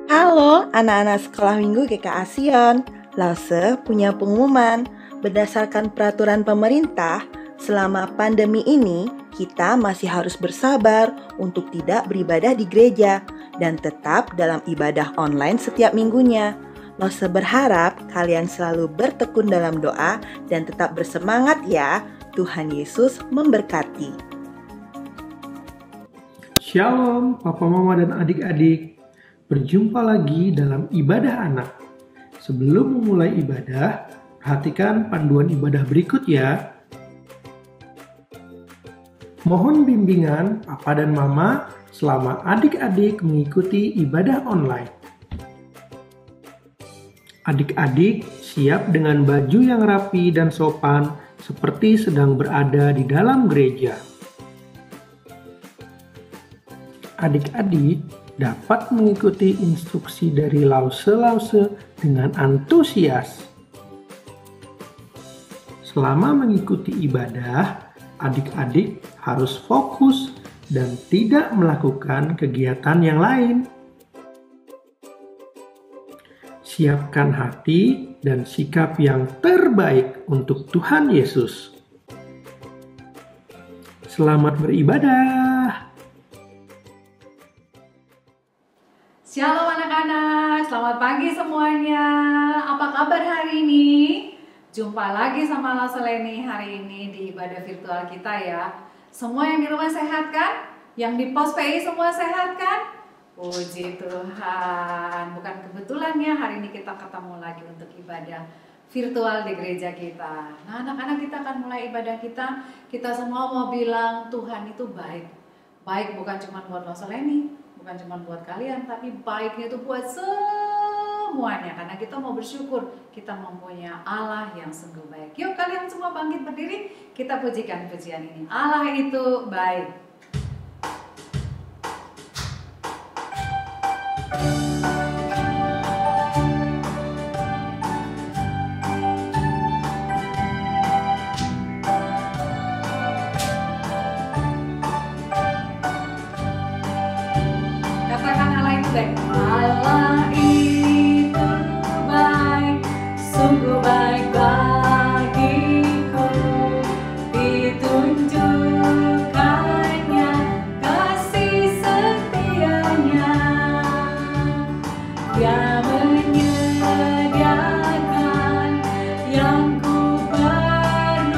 Halo anak-anak sekolah minggu GKA Sion. Lause punya pengumuman. Berdasarkan peraturan pemerintah, selama pandemi ini kita masih harus bersabar untuk tidak beribadah di gereja dan tetap dalam ibadah online setiap minggunya. Lause berharap kalian selalu bertekun dalam doa dan tetap bersemangat ya. Tuhan Yesus memberkati. Shalom Papa Mama dan adik-adik. Berjumpa lagi dalam ibadah anak. Sebelum memulai ibadah, perhatikan panduan ibadah berikut ya. Mohon bimbingan Papa dan Mama selama adik-adik mengikuti ibadah online. Adik-adik siap dengan baju yang rapi dan sopan seperti sedang berada di dalam gereja. Adik-adik dapat mengikuti instruksi dari lause-lause dengan antusias. Selama mengikuti ibadah, adik-adik harus fokus dan tidak melakukan kegiatan yang lain. Siapkan hati dan sikap yang terbaik untuk Tuhan Yesus. Selamat beribadah. Shalom anak-anak, selamat pagi semuanya. Apa kabar hari ini? Jumpa lagi sama Lause Leni hari ini di ibadah virtual kita ya. Semua yang di rumah sehat kan? Yang di pos PI semua sehat kan? Puji Tuhan. Bukan kebetulan ya hari ini kita ketemu lagi untuk ibadah virtual di gereja kita. Nah anak-anak, kita akan mulai ibadah kita. Kita semua mau bilang Tuhan itu baik. Baik bukan cuma buat Lause Leni, bukan cuma buat kalian, tapi baiknya itu buat semuanya. Karena kita mau bersyukur kita mempunyai Allah yang sungguh baik. Yuk kalian semua bangkit berdiri, kita pujikan pujian ini. Allah itu baik. Katakan Allah itu baik. Allah itu baik, sungguh baik bagiku. Ditunjukkannya kasih setianya. Dia menyediakan yang ku perlukan,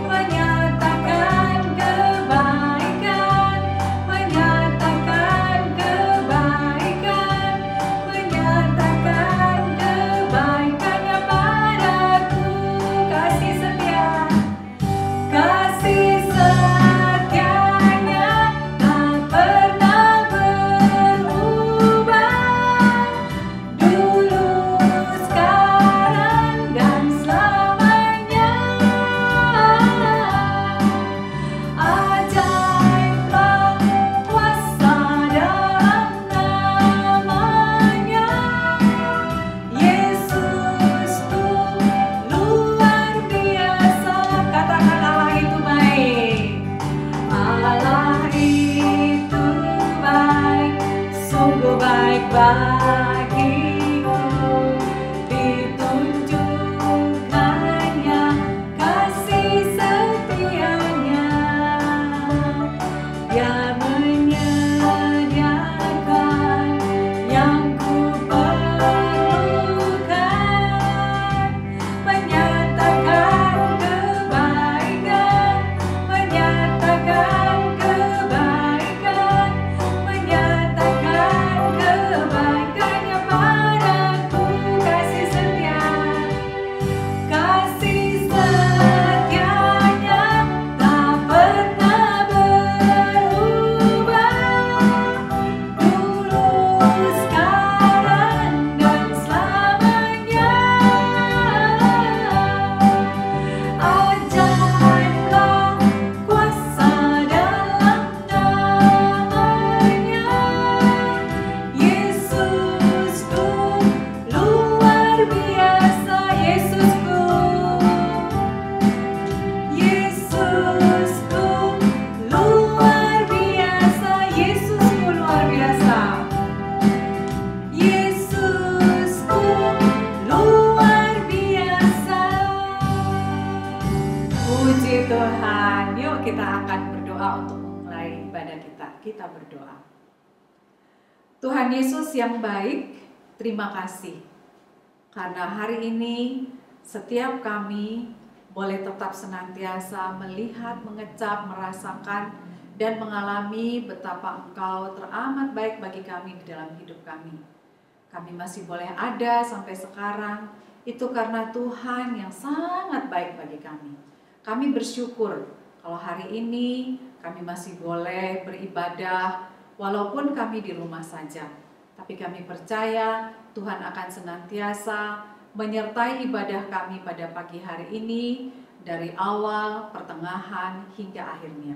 menyatakan kebaikan, menyatakan kebaikan, menyatakan kebaikannya padaku. Kasih setia, kasih setianya tak pernah berubah, dulu, sekarang, dan selamanya. Ajaiblah kuasa dalam namanya. Yesus tuh luar biasa. Katakan Allah itu baik. Allah itu baik, sungguh baik bagiku. Ditunjukkannya kasih setianya. Dia menyediakan yang ku perlukan, menyatakan kebaikan, menyatakan kebaikan, menyatakan kebaikannya kita akan berdoa untuk memulai ibadah kita. Kita berdoa. Tuhan Yesus yang baik, terima kasih. Karena hari ini setiap kami boleh tetap senantiasa melihat, mengecap, merasakan, dan mengalami betapa Engkau teramat baik bagi kami di dalam hidup kami. Kami masih boleh ada sampai sekarang, itu karena Tuhan yang sangat baik bagi kami. Kami bersyukur kalau hari ini kami masih boleh beribadah, walaupun kami di rumah saja. Tapi kami percaya Tuhan akan senantiasa menyertai ibadah kami pada pagi hari ini, dari awal, pertengahan, hingga akhirnya.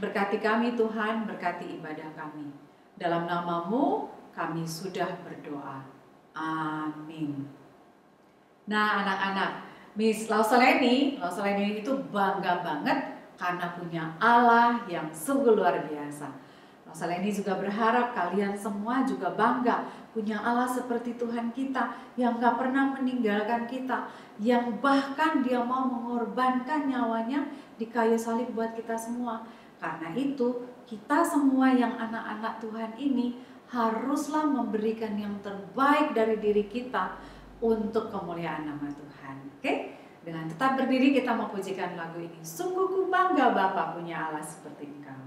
Berkati kami Tuhan, berkati ibadah kami. Dalam nama-Mu kami sudah berdoa. Amin. Nah anak-anak, Miss Lauseleni itu bangga banget karena punya Allah yang sungguh luar biasa. Lauseleni juga berharap kalian semua juga bangga punya Allah seperti Tuhan kita yang gak pernah meninggalkan kita, yang bahkan Dia mau mengorbankan nyawanya di kayu salib buat kita semua. Karena itu kita semua yang anak-anak Tuhan ini haruslah memberikan yang terbaik dari diri kita untuk kemuliaan nama Tuhan. Oke? Dengan tetap berdiri kita mau pujikan lagu ini. Sungguh ku bangga Bapa punya Allah seperti Engkau.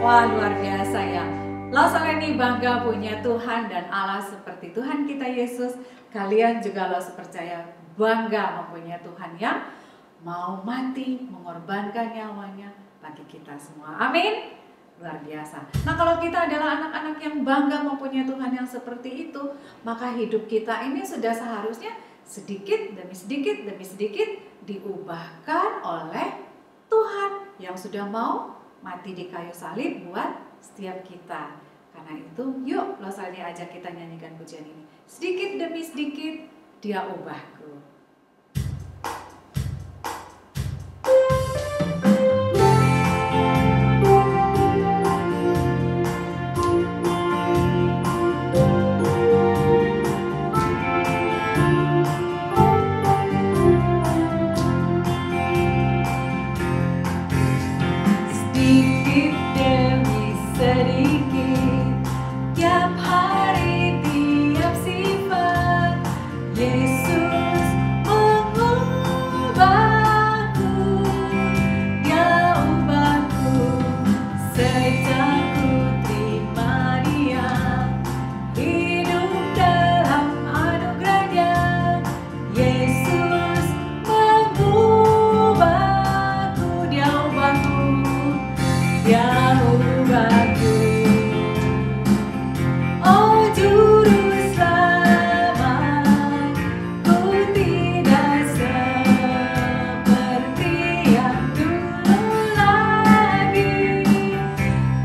Wah, luar biasa ya. Lauseleni bangga punya Tuhan dan Allah seperti Tuhan kita Yesus. Kalian juga Laus percaya bangga mempunyai Tuhan yang mau mati, mengorbankan nyawanya bagi kita semua. Amin. Luar biasa. Nah, kalau kita adalah anak-anak yang bangga mempunyai Tuhan yang seperti itu, maka hidup kita ini sudah seharusnya sedikit demi sedikit diubahkan oleh Tuhan yang sudah mau mati di kayu salib buat setiap kita. Karena itu, yuk Losani ajak kita nyanyikan pujian ini. Sedikit demi sedikit, Dia ubahku. Sedikit demi sedikit, tiap hari, tiap sifat, Yesus mengubahku. Dia ubahku sejak ku terima Dia, hidup dalam anugerahnya. Yesus mengubahku, Dia ubahku, Dia ubahku. Oh Juru Selamat, ku tidak seperti yang dulu lagi.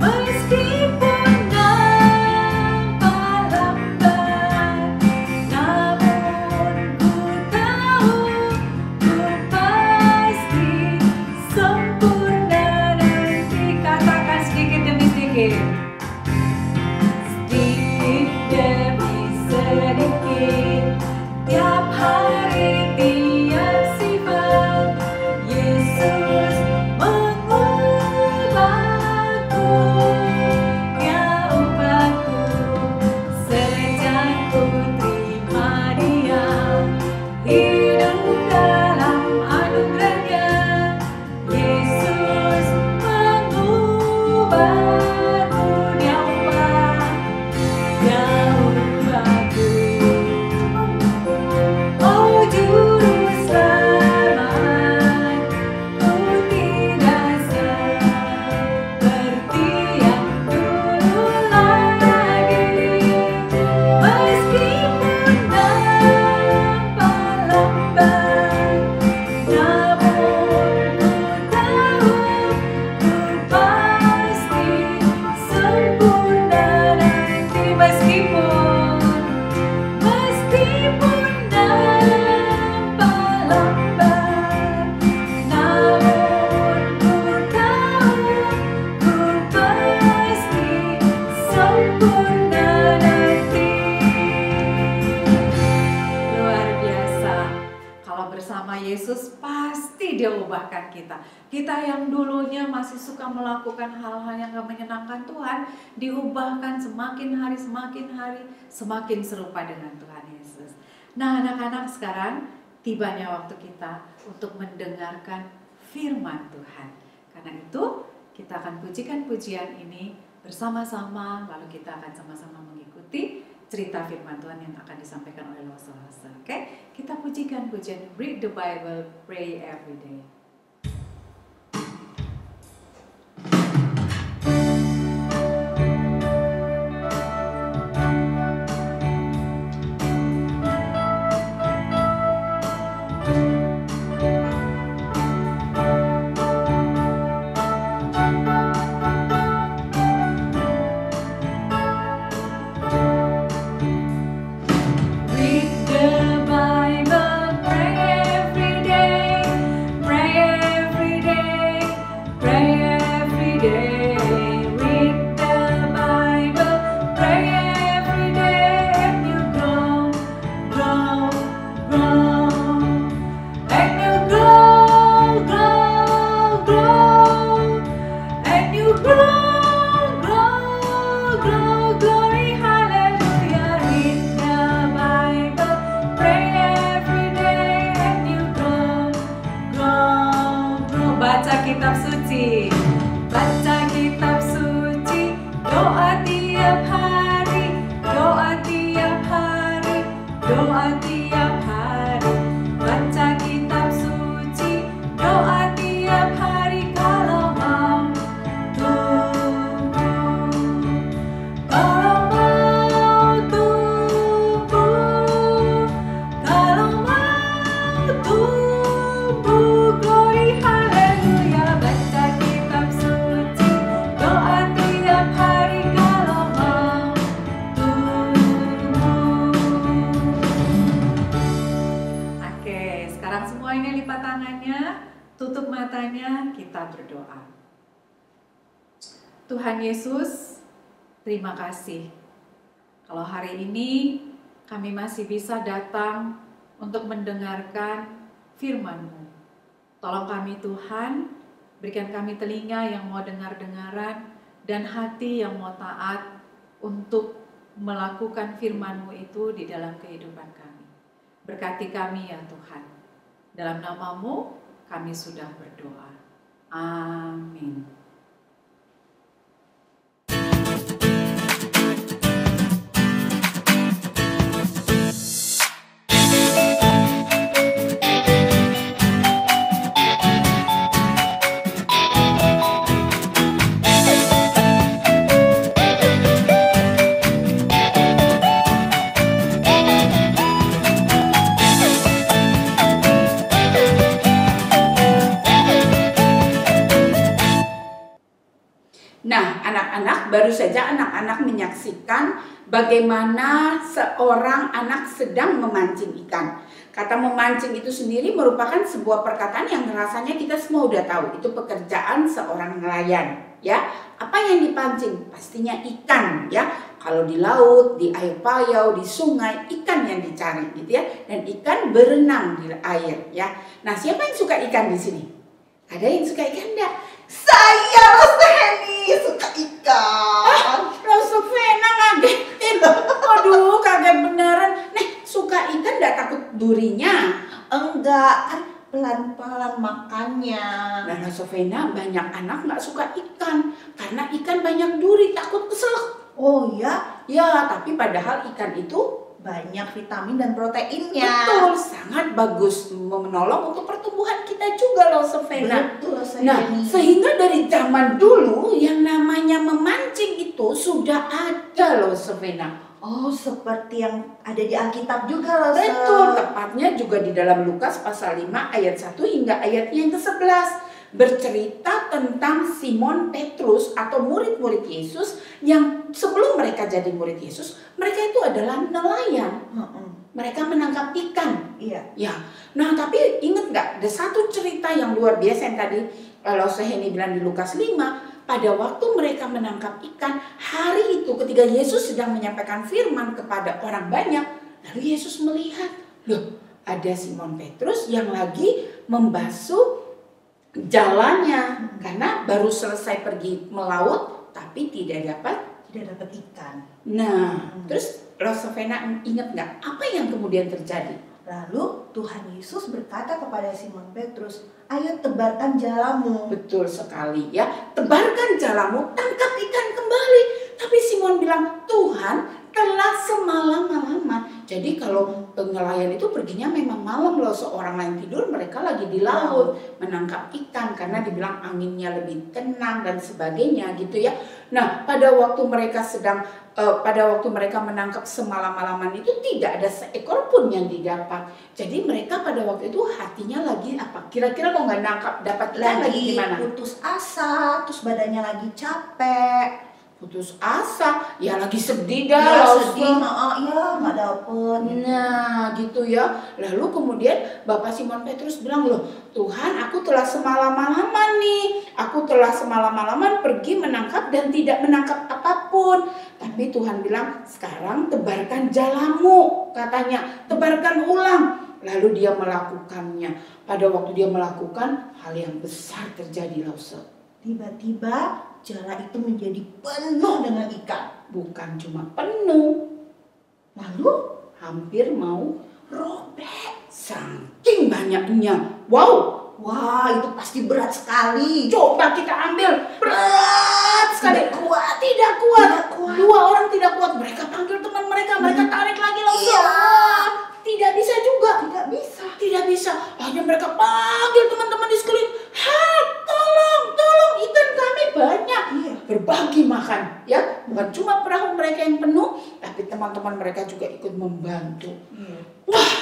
Meskipun nampak lambat, namun ku tahu, ku pasti sempurna nanti. Katakan sedikit demi sedikit. Sedikit demi sedikit, tiap hari, tiap sifat, Yesus mengubahku. Dia ubahku sejak ku terima Dia, hidup dalam anugerahnya. Yesus mengubahku, Dia ubahku. Oh Juru Selamat, ku tidak seperti yang dulu lagi. Meskipun nampak lambat, namun ku tahu, ku pasti sempurna nanti. Meskipun nampak lambat, namun ku tahu, ku pasti sempurna nanti. Luar biasa. Kalau bersama Yesus pasti Dia ubahkan kita. Kita yang dulunya masih suka melakukan hal-hal yang gak menyenangkan Tuhan, diubahkan semakin hari, semakin serupa dengan Tuhan Yesus. Nah anak-anak, sekarang tibanya waktu kita untuk mendengarkan firman Tuhan. Karena itu kita akan pujikan pujian ini bersama-sama, lalu kita akan sama-sama mengikuti cerita firman Tuhan yang akan disampaikan oleh Lose. Oke? Kita pujikan pujian Read the Bible, Pray Every Day. Read the Bible, pray every day, pray every day, pray every day. Read the Bible, pray every day, and you grow, grow, grow, and you grow, grow, grow, and you grow, grow, grow, glory, hallelujah. Read the Bible, pray every day, and you grow, grow, grow. Baca kitab suci, baca kitab suci, doa tiap hari, doa tiap hari, doa tiap hari. Baca kitab suci, doa tiap hari, kalau mau tumbuh, kalau mau tumbuh, kalau mau tumbuh, glory, hallelujah. Baca kitab semuanya lipat tangannya, tutup matanya, kita berdoa. Tuhan Yesus, terima kasih. Kalau hari ini kami masih bisa datang untuk mendengarkan firman-Mu. Tolong kami Tuhan, berikan kami telinga yang mau dengar-dengaran dan hati yang mau taat untuk melakukan firman-Mu itu di dalam kehidupan kami. Berkati kami ya Tuhan. Dalam nama-Mu kami sudah berdoa. Amin. Nah, anak-anak, baru saja anak-anak menyaksikan bagaimana seorang anak sedang memancing ikan. Kata memancing itu sendiri merupakan sebuah perkataan yang rasanya kita semua udah tahu. Itu pekerjaan seorang nelayan, ya. Apa yang dipancing? Pastinya ikan, ya. Kalau di laut, di air payau, di sungai, ikan yang dicari, gitu ya. Dan ikan berenang di air, ya. Nah, siapa yang suka ikan di sini? Ada yang suka ikan enggak? Saya Roseni suka ikan. Rosovena ngagetin. Aduh, kaget beneran. Nih, suka ikan enggak takut durinya? Enggak, kan pelan-pelan makannya. Nah, Rosovena banyak anak nggak suka ikan. Karena ikan banyak duri, takut keselak. Oh ya, Ya, tapi padahal ikan itu banyak vitamin dan proteinnya. betul, sangat bagus menolong untuk pertumbuhan kita juga loh, Sofena. Betul, Nah, sehingga dari zaman dulu yang namanya memancing itu sudah ada loh, Sofena. Oh, seperti yang ada di Alkitab juga loh. Betul, tepatnya juga di dalam Lukas pasal 5 ayat 1 hingga ayat yang ke-11. Bercerita tentang Simon Petrus atau murid-murid Yesus yang sebelum mereka jadi murid Yesus, mereka itu adalah nelayan. Mereka menangkap ikan. Iya. Ya, nah tapi ingat nggak, ada satu cerita yang luar biasa yang tadi kalau Seheni bilang di Lukas 5, pada waktu mereka menangkap ikan, hari itu ketika Yesus sedang menyampaikan firman kepada orang banyak, lalu Yesus melihat, loh ada Simon Petrus yang lagi membasuh jalannya karena baru selesai pergi melaut tapi tidak dapat ikan. Nah, terus Rosovena ingat nggak apa yang kemudian terjadi? Lalu Tuhan Yesus berkata kepada Simon Petrus, ayo tebarkan jalamu. Betul sekali ya, tebarkan jalamu, tangkap ikan kembali. Tapi Simon bilang, Tuhan telah semalam-malaman. Jadi kalau nelayan itu perginya memang malam loh, seorang lain tidur, mereka lagi di laut menangkap ikan karena dibilang anginnya lebih tenang dan sebagainya gitu ya. Nah, pada waktu mereka menangkap semalam-malaman itu tidak ada seekor pun yang didapat. Jadi mereka pada waktu itu hatinya lagi apa? Kira-kira kalau nggak nangkap dapat ikan lagi gimana? Putus asa, terus badannya lagi capek. Putus asa, ya lagi sedih dah. Ya, loh, sedih, ya nggak dapet. Nah gitu ya. Lalu kemudian Bapak Simon Petrus bilang, loh Tuhan, aku telah semalam-malaman nih. Aku telah semalam-malaman pergi menangkap dan tidak menangkap apapun. Tapi Tuhan bilang, sekarang tebarkan jalamu, katanya, tebarkan ulang. Lalu dia melakukannya. Pada waktu dia melakukan, hal yang besar terjadi loh. Tiba-tiba jala itu menjadi penuh dengan ikan. Bukan cuma penuh, Lalu hampir mau robek. Saking banyaknya. Wow, wah itu pasti berat sekali. coba kita ambil. Berat sekali. Tidak kuat. Tidak kuat. Tidak kuat. Dua orang tidak kuat. Mereka panggil teman mereka. Mereka tarik lagi langsung. Iya. Tidak bisa juga. Tidak bisa. Tidak bisa. Akhirnya mereka panggil teman-teman di sekeliling. Help, tolong, ikan kami banyak. Iya. Berbagi makan, ya. Bukan cuma perahu mereka yang penuh, tapi teman-teman mereka juga ikut membantu. Iya. Wah,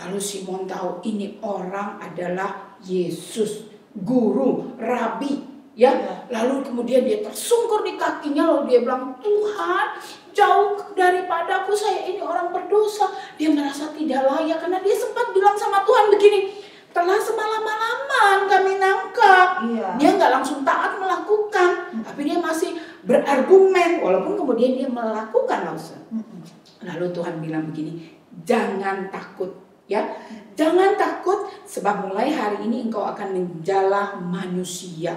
lalu Simon tahu ini orang adalah Yesus, guru, rabi, ya. Iya. Lalu kemudian dia tersungkur di kakinya, lalu dia bilang, Tuhan, jauh daripadaku, saya ini orang berdosa. Dia merasa tidak layak karena dia sempat bilang sama Tuhan begini, Dia nggak langsung taat melakukan, tapi dia masih berargumen walaupun kemudian dia melakukan langsung. Lalu Tuhan bilang begini, jangan takut ya, jangan takut sebab mulai hari ini engkau akan menjala manusia.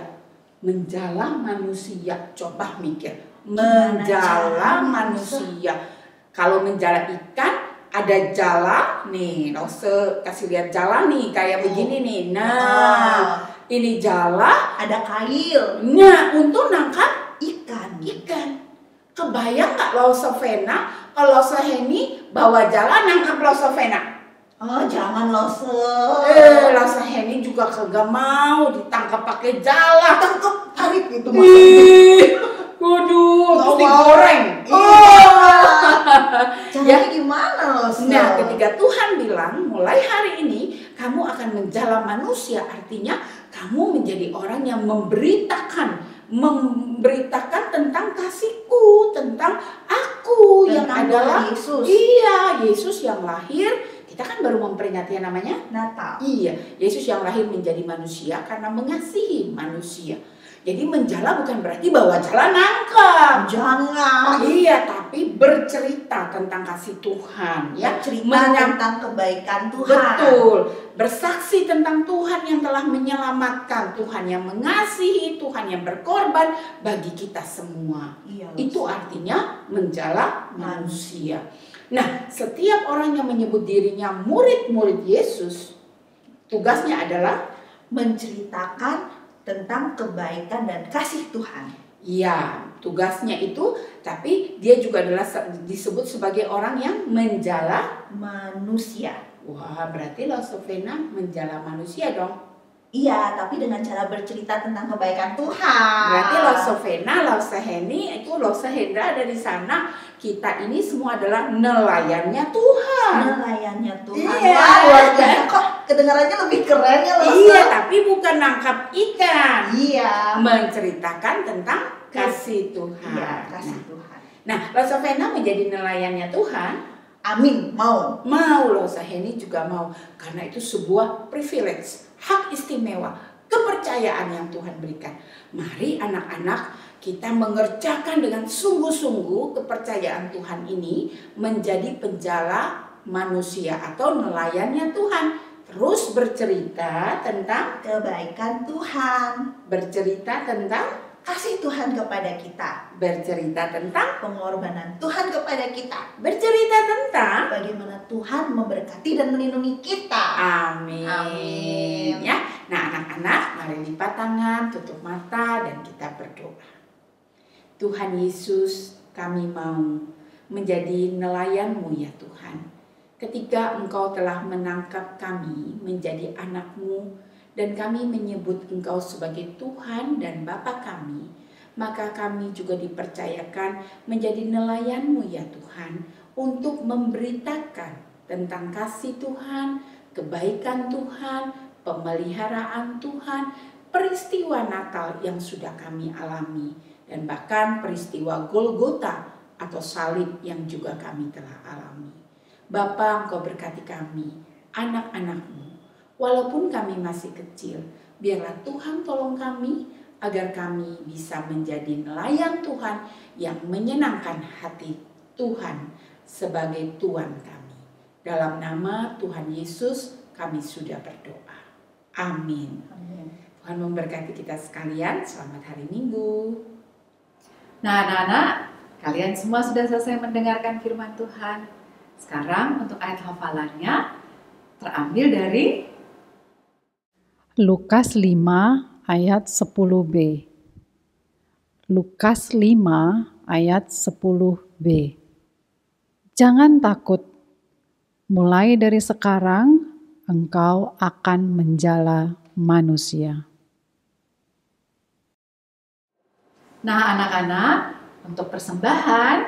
Menjala manusia, coba mikir, menjala manusia. Kalau menjala ikan ada jala nih, Lause kasih lihat jala nih kayak begini nih. Nah, ini jala Ada kail. nah untuk nangkap Ikan. Kebayang nggak Lause Vena kalau Lause Heni bawa jala nangkap Lause Vena? Oh, jangan Lause. Lause Heni juga kagak mau ditangkap pakai jala. Tangkep, tarik gitu Waduh, terus Nggak mau. digoreng. Caranya gimana Lause? Nah, ketika Tuhan bilang mulai hari ini kamu akan menjala manusia, artinya kamu menjadi orang yang memberitakan tentang kasihku, tentang aku yang Tentang adalah Tuhan Yesus. Iya, Yesus yang lahir. Kita kan baru memperingati yang namanya Natal. Iya, Yesus yang lahir menjadi manusia karena mengasihi manusia. Jadi menjala bukan berarti bawa jala nangkep. Jangan. Iya, tapi bercerita tentang kasih Tuhan, ya. Cerita tentang kebaikan Tuhan. Betul. Bersaksi tentang Tuhan yang telah menyelamatkan, Tuhan yang mengasihi, Tuhan yang berkorban bagi kita semua. Iya, Itu artinya menjala manusia. Nah, setiap orang yang menyebut dirinya murid-murid Yesus, tugasnya adalah menceritakan tentang kebaikan dan kasih Tuhan. iya, tugasnya itu, tapi dia juga adalah disebut sebagai orang yang menjala Manusia. Wah, berarti Lause Vena menjala manusia dong. Iya, tapi dengan cara bercerita tentang kebaikan Tuhan. Berarti Lause Vena, Lause Heni, itu Lause Hendra ada di sana. Kita ini semua adalah nelayannya Tuhan. Nelayannya Tuhan. Iya. Wah, luar biasa. Kok kedengarannya lebih keren ya Lause? Iya, tapi bukan nangkap ikan. Iya. Menceritakan tentang kasih Tuhan. Iya, kasih Tuhan. Nah, Lause Vena menjadi nelayannya Tuhan. Amin, mau. Mau, Lause Heni juga mau. Karena itu sebuah privilege, hak istimewa, kepercayaan yang Tuhan berikan. Mari anak-anak kita mengerjakan dengan sungguh-sungguh kepercayaan Tuhan ini menjadi penjala manusia atau nelayannya Tuhan. Terus bercerita tentang Kebaikan Tuhan. bercerita tentang Kasih Tuhan kepada kita. bercerita tentang Pengorbanan Tuhan kepada kita. bercerita tentang Bagaimana Tuhan memberkati dan melindungi kita. Amin. Amin. Ya. Nah, anak-anak, mari lipat tangan, tutup mata dan kita berdoa. Tuhan Yesus, kami mau menjadi nelayan-Mu ya Tuhan. Ketika Engkau telah menangkap kami menjadi anak-Mu dan kami menyebut Engkau sebagai Tuhan dan Bapa kami, maka kami juga dipercayakan menjadi nelayan-Mu ya Tuhan untuk memberitakan tentang kasih Tuhan, kebaikan Tuhan, pemeliharaan Tuhan, peristiwa Natal yang sudah kami alami, dan bahkan peristiwa Golgota atau salib yang juga kami telah alami. Bapa, Engkau berkati kami, anak-anak-Mu. Walaupun kami masih kecil, biarlah Tuhan tolong kami agar kami bisa menjadi nelayan Tuhan yang menyenangkan hati Tuhan sebagai Tuhan kami. Dalam nama Tuhan Yesus kami sudah berdoa. Amin. Tuhan memberkati kita sekalian. Selamat hari Minggu. Nah, anak-anak, kalian semua sudah selesai mendengarkan firman Tuhan. Sekarang untuk ayat hafalannya terambil dari Lukas 5 ayat 10b. Lukas 5 ayat 10b. Jangan takut, mulai dari sekarang engkau akan menjala manusia. Nah, anak-anak, untuk persembahan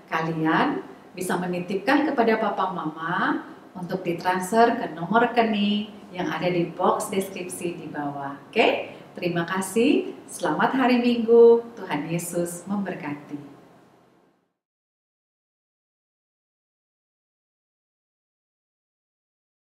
kalian bisa menitipkan kepada papa mama untuk ditransfer ke nomor rekening yang ada di box deskripsi di bawah. Oke? Terima kasih. Selamat hari Minggu. Tuhan Yesus memberkati.